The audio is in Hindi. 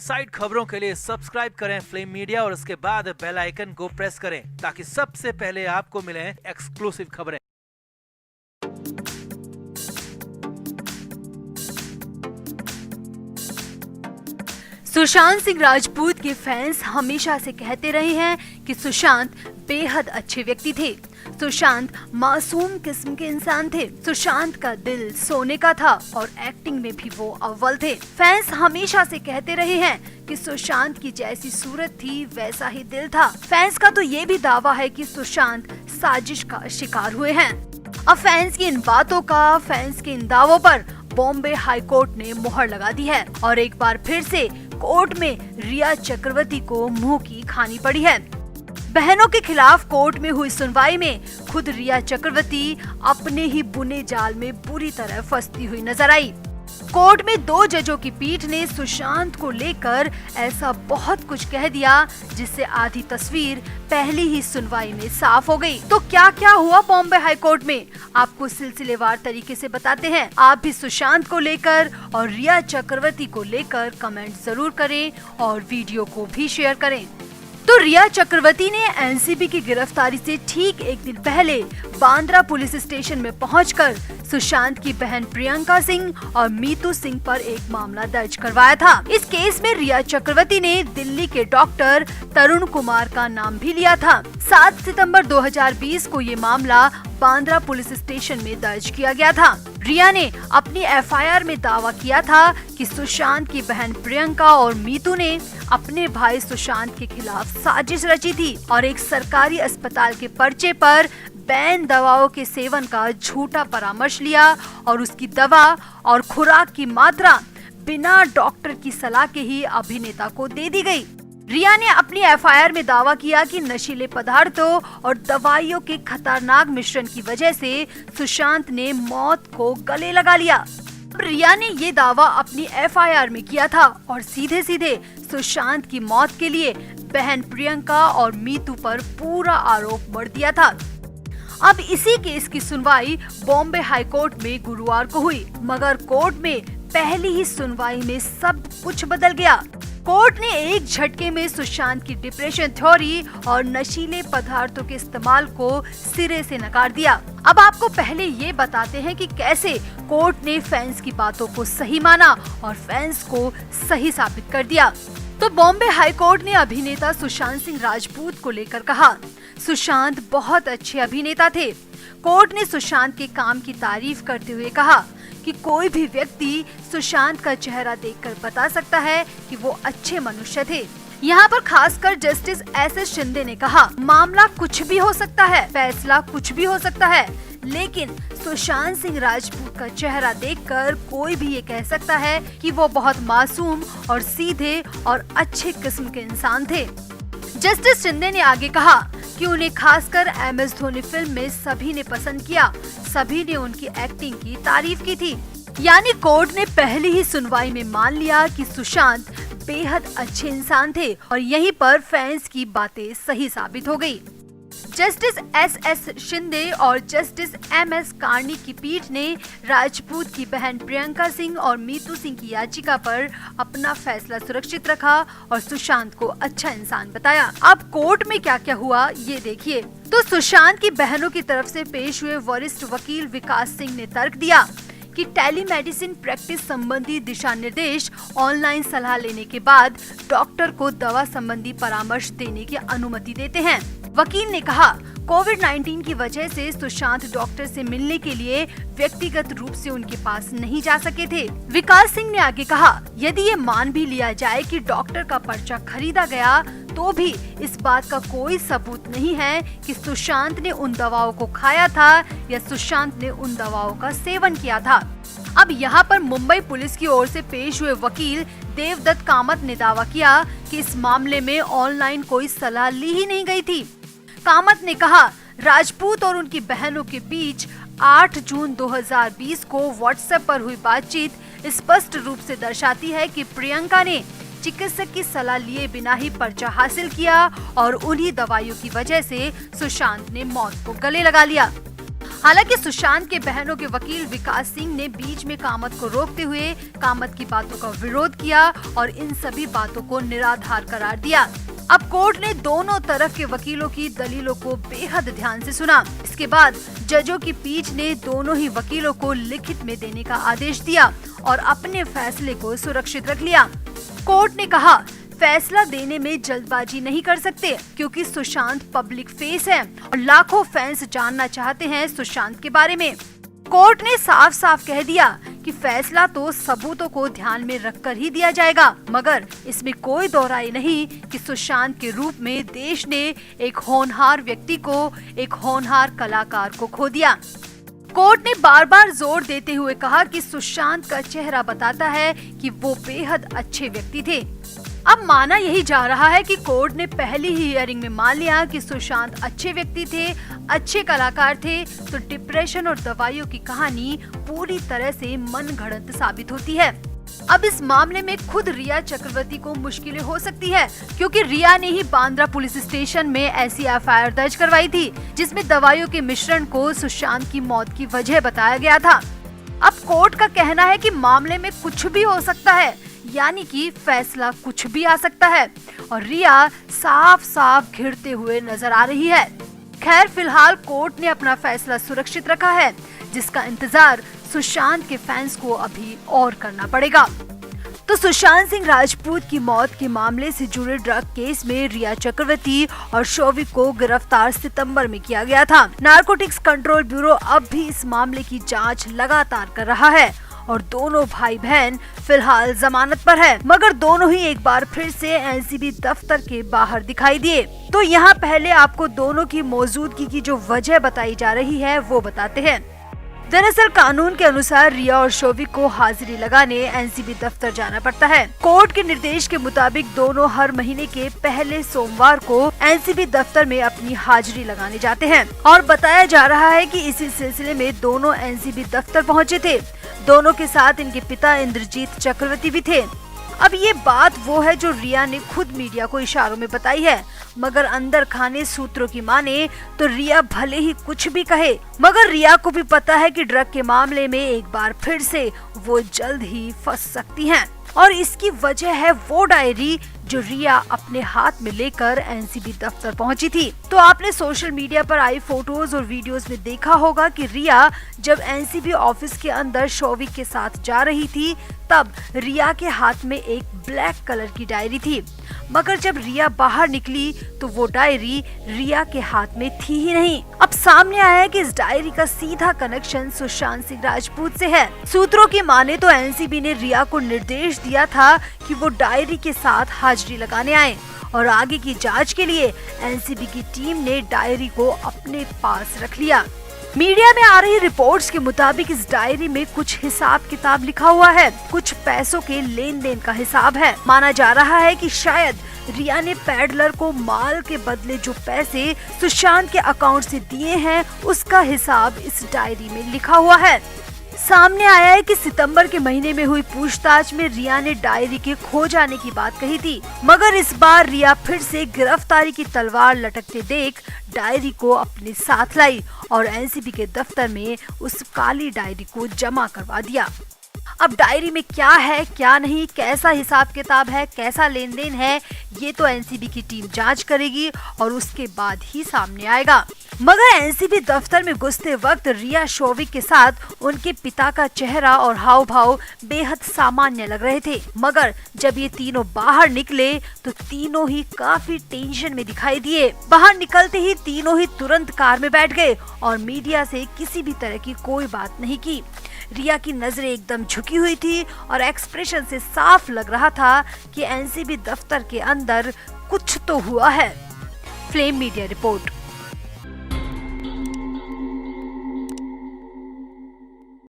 साइड खबरों के लिए सब्सक्राइब करें फ्लेम मीडिया और उसके बाद बेल आइकन को प्रेस करें ताकि सबसे पहले आपको मिले एक्सक्लूसिव खबरें। सुशांत सिंह राजपूत के फैंस हमेशा से कहते रहे हैं कि सुशांत बेहद अच्छे व्यक्ति थे। सुशांत मासूम किस्म के इंसान थे। सुशांत का दिल सोने का था और एक्टिंग में भी वो अव्वल थे। फैंस हमेशा से कहते रहे हैं कि सुशांत की जैसी सूरत थी वैसा ही दिल था। फैंस का तो ये भी दावा है कि सुशांत साजिश का शिकार हुए हैं। अब फैंस की इन बातों का, फैंस के इन दावों पर बॉम्बे हाई कोर्ट ने मुहर लगा दी है और एक बार फिर से कोर्ट में रिया चक्रवर्ती को मुंह की खानी पड़ी है। बहनों के खिलाफ कोर्ट में हुई सुनवाई में खुद रिया चक्रवर्ती अपने ही बुने जाल में बुरी तरह फंसती हुई नजर आई। कोर्ट में 2 जजों की पीठ ने सुशांत को लेकर ऐसा बहुत कुछ कह दिया जिससे आधी तस्वीर पहली ही सुनवाई में साफ हो गई। तो क्या क्या हुआ बॉम्बे हाई कोर्ट में, आपको सिलसिलेवार तरीके से बताते हैं। आप भी सुशांत को लेकर और रिया चक्रवर्ती को लेकर कमेंट जरूर करें और वीडियो को भी शेयर करें। तो रिया चक्रवर्ती ने एनसीबी की गिरफ्तारी से ठीक एक दिन पहले बांद्रा पुलिस स्टेशन में पहुंचकर सुशांत की बहन प्रियंका सिंह और मीतू सिंह पर एक मामला दर्ज करवाया था। इस केस में रिया चक्रवर्ती ने दिल्ली के डॉक्टर तरुण कुमार का नाम भी लिया था। 7 सितंबर 2020 को ये मामला बांद्रा पुलिस स्टेशन में दर्ज किया गया था। रिया ने अपनी एफआईआर में दावा किया था कि सुशांत की बहन प्रियंका और मीतू ने अपने भाई सुशांत के खिलाफ साजिश रची थी और एक सरकारी अस्पताल के पर्चे पर बैन दवाओं के सेवन का झूठा परामर्श लिया और उसकी दवा और खुराक की मात्रा बिना डॉक्टर की सलाह के ही अभिनेता को दे दी गई। रिया ने अपनी एफआईआर में दावा किया कि नशीले पदार्थों और दवाइयों के खतरनाक मिश्रण की वजह से सुशांत ने मौत को गले लगा लिया। रिया ने ये दावा अपनी एफआईआर में किया था और सीधे सीधे सुशांत की मौत के लिए बहन प्रियंका और मीतू पर पूरा आरोप मढ़ दिया था। अब इसी केस की सुनवाई बॉम्बे हाई कोर्ट में गुरुवार को हुई, मगर कोर्ट में पहली ही सुनवाई में सब कुछ बदल गया। कोर्ट ने एक झटके में सुशांत की डिप्रेशन थ्योरी और नशीले पदार्थों के इस्तेमाल को सिरे से नकार दिया। अब आपको पहले ये बताते हैं कि कैसे कोर्ट ने फैंस की बातों को सही माना और फैंस को सही साबित कर दिया। तो बॉम्बे हाई कोर्ट ने अभिनेता सुशांत सिंह राजपूत को लेकर कहा, सुशांत बहुत अच्छे अभिनेता थे। कोर्ट ने सुशांत के काम की तारीफ करते हुए कहा कि कोई भी व्यक्ति सुशांत का चेहरा देखकर बता सकता है कि वो अच्छे मनुष्य थे। यहाँ पर खासकर जस्टिस एस.एस. शिंदे ने कहा, मामला कुछ भी हो सकता है, फैसला कुछ भी हो सकता है, लेकिन सुशांत सिंह राजपूत का चेहरा देखकर कोई भी ये कह सकता है कि वो बहुत मासूम और सीधे और अच्छे किस्म के इंसान थे। जस्टिस शिंदे ने आगे कहा कि उन्हें खासकर MS धोनी फिल्म में सभी ने पसंद किया, सभी ने उनकी एक्टिंग की तारीफ की थी। यानी कोर्ट ने पहली ही सुनवाई में मान लिया कि सुशांत बेहद अच्छे इंसान थे और यहीं पर फैंस की बातें सही साबित हो गई। Justice SS. शिंदे और जस्टिस M.S. कार्नी की पीठ ने राजपूत की बहन प्रियंका सिंह और मीतू सिंह की याचिका पर अपना फैसला सुरक्षित रखा और सुशांत को अच्छा इंसान बताया। अब कोर्ट में क्या क्या हुआ ये देखिए। तो सुशांत की बहनों की तरफ से पेश हुए वरिष्ठ वकील विकास सिंह ने तर्क दिया कि टेलीमेडिसिन प्रैक्टिस संबंधी दिशा निर्देश ऑनलाइन सलाह लेने के बाद डॉक्टर को दवा संबंधी परामर्श देने की अनुमति देते हैं। वकील ने कहा, कोविड-19 की वजह से सुशांत डॉक्टर से मिलने के लिए व्यक्तिगत रूप से उनके पास नहीं जा सके थे। विकास सिंह ने आगे कहा, यदि ये मान भी लिया जाए कि डॉक्टर का पर्चा खरीदा गया तो भी इस बात का कोई सबूत नहीं है कि सुशांत ने उन दवाओं को खाया था या सुशांत ने उन दवाओं का सेवन किया था। अब यहाँ पर मुंबई पुलिस की ओर से पेश हुए वकील देवदत्त कामत ने दावा किया कि इस मामले में ऑनलाइन कोई सलाह ली ही नहीं गई थी। कामत ने कहा, राजपूत और उनकी बहनों के बीच 8 जून 2020 को व्हाट्सएप पर हुई बातचीत स्पष्ट रूप से दर्शाती है कि प्रियंका ने चिकित्सक की सलाह लिए बिना ही पर्चा हासिल किया और उन्हीं दवाइयों की वजह से सुशांत ने मौत को गले लगा लिया। हालांकि सुशांत के बहनों के वकील विकास सिंह ने बीच में कामत को रोकते हुए कामत की बातों का विरोध किया और इन सभी बातों को निराधार करार दिया। अब कोर्ट ने दोनों तरफ के वकीलों की दलीलों को बेहद ध्यान से सुना। इसके बाद जजों की पीठ ने दोनों ही वकीलों को लिखित में देने का आदेश दिया और अपने फैसले को सुरक्षित रख लिया। कोर्ट ने कहा, फैसला देने में जल्दबाजी नहीं कर सकते क्योंकि सुशांत पब्लिक फेस है और लाखों फैंस जानना चाहते हैं सुशांत के बारे में। कोर्ट ने साफ साफ कह दिया कि फैसला तो सबूतों को ध्यान में रखकर ही दिया जाएगा, मगर इसमें कोई दोहराई नहीं कि सुशांत के रूप में देश ने एक होनहार व्यक्ति को, एक होनहार कलाकार को खो दिया। कोर्ट ने बार बार जोर देते हुए कहा कि सुशांत का चेहरा बताता है कि वो बेहद अच्छे व्यक्ति थे। अब माना यही जा रहा है कि कोर्ट ने पहली ही हियरिंग में मान लिया कि सुशांत अच्छे व्यक्ति थे, अच्छे कलाकार थे, तो डिप्रेशन और दवाइयों की कहानी पूरी तरह से मनगढ़ंत साबित होती है। अब इस मामले में खुद रिया चक्रवर्ती को मुश्किलें हो सकती है क्योंकि रिया ने ही बांद्रा पुलिस स्टेशन में ऐसी एफआईआर दर्ज करवाई थी जिसमें दवाइयों के मिश्रण को सुशांत की मौत की वजह बताया गया था। अब कोर्ट का कहना है कि मामले में कुछ भी हो सकता है, यानी कि फैसला कुछ भी आ सकता है और रिया साफ साफ घिरते हुए नजर आ रही है। खैर, फिलहाल कोर्ट ने अपना फैसला सुरक्षित रखा है, जिसका इंतजार सुशांत के फैंस को अभी और करना पड़ेगा। तो सुशांत सिंह राजपूत की मौत के मामले से जुड़े ड्रग केस में रिया चक्रवर्ती और शोविक को गिरफ्तार सितंबर में किया गया था। नारकोटिक्स कंट्रोल ब्यूरो अब भी इस मामले की जांच लगातार कर रहा है और दोनों भाई बहन फिलहाल जमानत पर है, मगर दोनों ही एक बार फिर से एनसीबी दफ्तर के बाहर दिखाई दिए। तो यहाँ पहले आपको दोनों की मौजूदगी की जो वजह बताई जा रही है वो बताते हैं। दरअसल कानून के अनुसार रिया और शोविक को हाजिरी लगाने एनसीबी दफ्तर जाना पड़ता है। कोर्ट के निर्देश के मुताबिक दोनों हर महीने के पहले सोमवार को एनसीबी दफ्तर में अपनी हाजिरी लगाने जाते हैं और बताया जा रहा है कि इसी सिलसिले में दोनों एनसीबी दफ्तर पहुंचे थे। दोनों के साथ इनके पिता इंद्रजीत चक्रवर्ती भी थे। अब ये बात वो है जो रिया ने खुद मीडिया को इशारों में बताई है, मगर अंदर खाने सूत्रों की माने तो रिया भले ही कुछ भी कहे, मगर रिया को भी पता है कि ड्रग के मामले में एक बार फिर से वो जल्द ही फंस सकती हैं। और इसकी वजह है वो डायरी जो रिया अपने हाथ में लेकर एनसीबी दफ्तर पहुंची थी। तो आपने सोशल मीडिया पर आई फोटोज और वीडियोस में देखा होगा कि रिया जब एनसीबी ऑफिस के अंदर शोविक के साथ जा रही थी तब रिया के हाथ में एक ब्लैक कलर की डायरी थी, मगर जब रिया बाहर निकली तो वो डायरी रिया के हाथ में थी ही नहीं। अब सामने आया है कि इस डायरी का सीधा कनेक्शन सुशांत सिंह राजपूत से है। सूत्रों की माने तो एनसीबी ने रिया को निर्देश दिया था कि वो डायरी के साथ हाजिरी लगाने आए और आगे की जांच के लिए एनसीबी की टीम ने डायरी को अपने पास रख लिया। मीडिया में आ रही रिपोर्ट्स के मुताबिक इस डायरी में कुछ हिसाब किताब लिखा हुआ है, कुछ पैसों के लेन देन का हिसाब है। माना जा रहा है कि शायद रिया ने पैडलर को माल के बदले जो पैसे सुशांत के अकाउंट से दिए हैं उसका हिसाब इस डायरी में लिखा हुआ है। सामने आया है कि सितंबर के महीने में हुई पूछताछ में रिया ने डायरी के खो जाने की बात कही थी, मगर इस बार रिया फिर से गिरफ्तारी की तलवार लटकते देख डायरी को अपने साथ लाई और एनसीबी के दफ्तर में उस काली डायरी को जमा करवा दिया। अब डायरी में क्या है क्या नहीं, कैसा हिसाब किताब है, कैसा लेन देन है, ये तो एनसीबी की टीम जांच करेगी और उसके बाद ही सामने आएगा। मगर एनसीबी दफ्तर में घुसते वक्त रिया शोविक के साथ उनके पिता का चेहरा और हाव भाव बेहद सामान्य लग रहे थे, मगर जब ये तीनों बाहर निकले तो तीनों ही काफी टेंशन में दिखाई दिए। बाहर निकलते ही तीनों ही तुरंत कार में बैठ गए और मीडिया से किसी भी तरह की कोई बात नहीं की। रिया की नजरें एकदम झुकी हुई थी और एक्सप्रेशन से साफ लग रहा था कि एनसीबी दफ्तर के अंदर कुछ तो हुआ है। Flame media report.